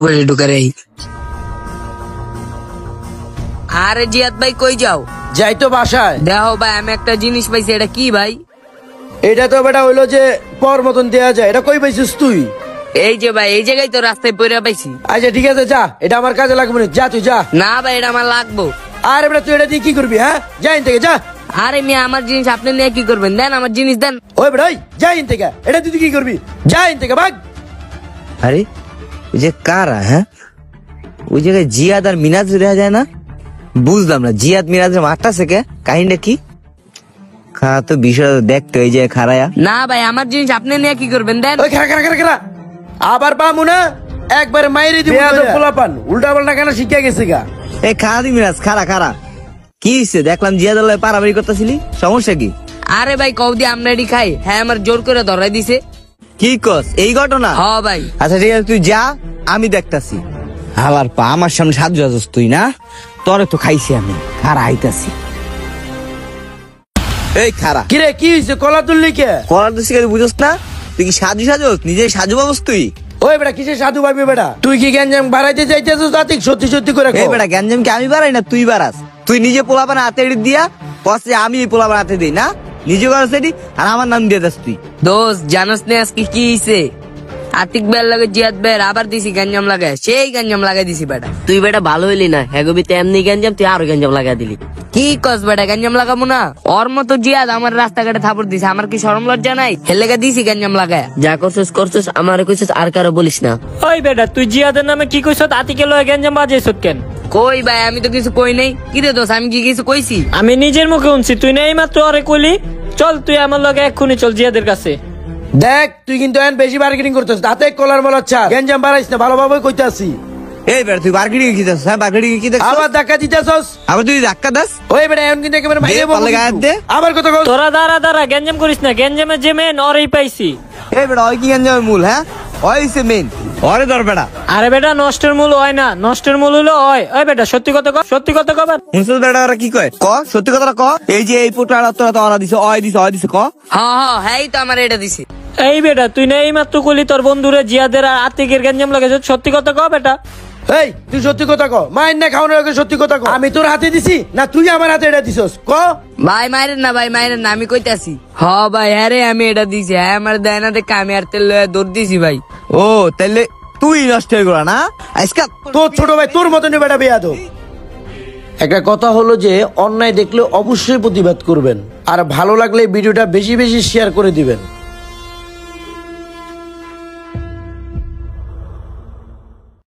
বলে ঢুকে রে। আরে জিয়াদ ভাই কই যাও? যাই তো বাসায়। দেখো ভাই আমি একটা জিনিস পাইছি, এটা কি ভাই? এটা তো বেটা হইলো যে পর মতন দেয়া যায়, এটা কই পাইছিস তুই? এই যে ভাই এই জায়গায় তো রাস্তায় পড়ে পাইছি। আচ্ছা ঠিক আছে যা, এটা আমার কাজে লাগবে না, যা তুই যা। না ভাই এটা আমার লাগবো। আরে বেটা তুই এটা দিয়ে কি করবি? হ্যাঁ যা ইন থেকে যা। আরে মিয়া আমার জিনিস আপনি নিয়ে কি করবেন? দেন আমার জিনিস দেন। ওই বেটা ওই যা ইন থেকে, এটা তুই কি করবি? যা ইন থেকে ভাগ। আরে ওই যে কারা, হ্যাঁ ওই জায়গায় জিয়াদ আর মিনাজ দেখা যায় না? বুঝলাম না জিয়াদ মিনাজের মাঠটা থেকে কাহিনীটা কি? খা তো বিষয় দেখতে ওই যে খারায়া। না ভাই আমার জিনিস আপনি নিয়ে কি করবেন? দেন। ওই খারা খারা খারা খারা আবার পামু না, একবার মাইরে দিব। পোলা পান উল্টা পাল্টা কেন শিখিয়া গেছে গা? এই খারা দি মিনাজ, খারা খারা কি হইছে? দেখলাম জিয়াদ পারাবাড়ি করতেছিলি, সমস্যা কি? আরে ভাই কৌদি আমরা এটি খাই। হ্যাঁ আমার জোর করে ধরাই দিছে। কি কস এই ঘটনা? হ ভাই। আচ্ছা ঠিক আছে তুই যা, আমি দেখতাছি। আবার পা আমার সামনে সাজু সাজস তুই না? তোরে তো খাইছি আমি, খারা আইতাছি। এই খারা কিরে কি হয়েছে? কলা তুললি কে? করার তো শিখে বুঝোস না? তুই কি সাজু সাজস? নিজে সাজু বাবস তুই? ওই বেটা কিসে সাধু ভাবি বেটা? তুই কি গ্যাঞ্জাম বাড়াইতে চাইতেছিস? তাতে সত্যি সত্যি করে এই বেটা গ্যাঞ্জাম কি আমি বাড়াই না তুই বাড়াস? তুই নিজে পোলাপানা হাতে এড়ি দিয়া কষ্টে আমি এই পোলাপানা হাতে দিই না? নিজে করাস এটি আর আমার নাম দিয়ে দাস তুই। দোস্ত জানোস না আজকে কি হইছে? আতিক বের লাগে জিয়াদ বের আবার দিছি গঞ্জাম লাগায়, সেই গঞ্জাম লাগাই দিছি বেটা। তুই বেটা ভালো হইলি না, হেগবিতে এমনি গেঞ্জাম তুই আরো গেঞ্জাম লাগা দিলি। কি কস বেটা গঞ্জাম লাগাবো না? ওর মতো জিয়াদ আমার রাস্তাঘাটে থাপড় দিছে, আমার কি শরম লজ্জা নাই? হেলেগা দিছি গঞ্জাম লাগায়। যা করছিস করছিস, আমার কইছিস আর কারো বলিস না। ওই বেটা তুই জিয়াদের নামে কি কইছ? আতিকে লয়ে গেঞ্জাম বাজাইছ কেন? কই ভাই আমি তো কিছু কই নাই। কি রে দোস্ত আমি কি কিছু কইছি? আমি নিজের মুখে শুনছি, তুই না এইমাত্র আরে কইলি। চল তুই আমার লগে এক্ষুনি চল জিয়াদের কাছে। দেখ তুই কিন্তু এখন বেশি মার্কেটিং করতেছিস, তাতে কলার মলার চা গ্যাঞ্জাম বাড়াইস না, ভালোভাবে কইতে আসি। এই বেটা তুই মার্কেটিং কি দেখছিস? হ্যাঁ মার্কেটিং কি দেখছিস? আবার ধাক্কা দিতেছস? আবার তুই ধাক্কা দাস? ওই বেটা এখন কিন্তু একেবারে মাইরে বলবো পাল্লে গায়ে কিন্তু। দে। আবার কথা কও। তোরা দাঁড়া দাঁড়া, গেঞ্জাম করিস না। গেঞ্জামের যে মেন ওরই পাইছি। এই বেটা ওই কি গেঞ্জামের মূল? হ্যাঁ ওই সে মেন, ওরে ধর বেটা। আরে বেটা নষ্টের মূল হয় না, নষ্টের মূল হলো হয়। ওই বেটা সত্যি কথা কর, সত্যি কথা কবার। শুনছিস বেটা ওরা কি কয়? ক সত্যি কথাটা ক। এই যে এই পোটা তোরা তো ওরা দিছে, অয় দিছে ক। হ্যাঁ তো আমার এটা দিছে। এই বেটা তুই না এইমাত্র কইলি তোর বন্ধুরে জিয়াদের আর আতিকের গেঞ্জাম লাগাইছ, সত্যি কথা ক বেটা। এই তুই সত্যি কথা ক, মাইন না খাওয়ানোর আগে সত্যি কথা ক। আমি তোর হাতে দিছি না তুই আমার হাতে এটা দিছস? ক ভাই মাইরেন না, ভাই মাইরেন না, আমি কইতাছি। হ ভাই হ্যাঁ রে আমি এটা দিছি। হ্যাঁ আমার দেয় না দেখে আমি আর তেল লয়ে দৌড় দিছি ভাই। ও তাইলে তুই নষ্ট হয়ে গেল না আজকে? তোর ছোট ভাই তোর মতনই বেটা বেয়াদব। একটা কথা হলো যে অন্যায় দেখলে অবশ্যই প্রতিবাদ করবেন, আর ভালো লাগলে ভিডিওটা বেশি বেশি শেয়ার করে দিবেন।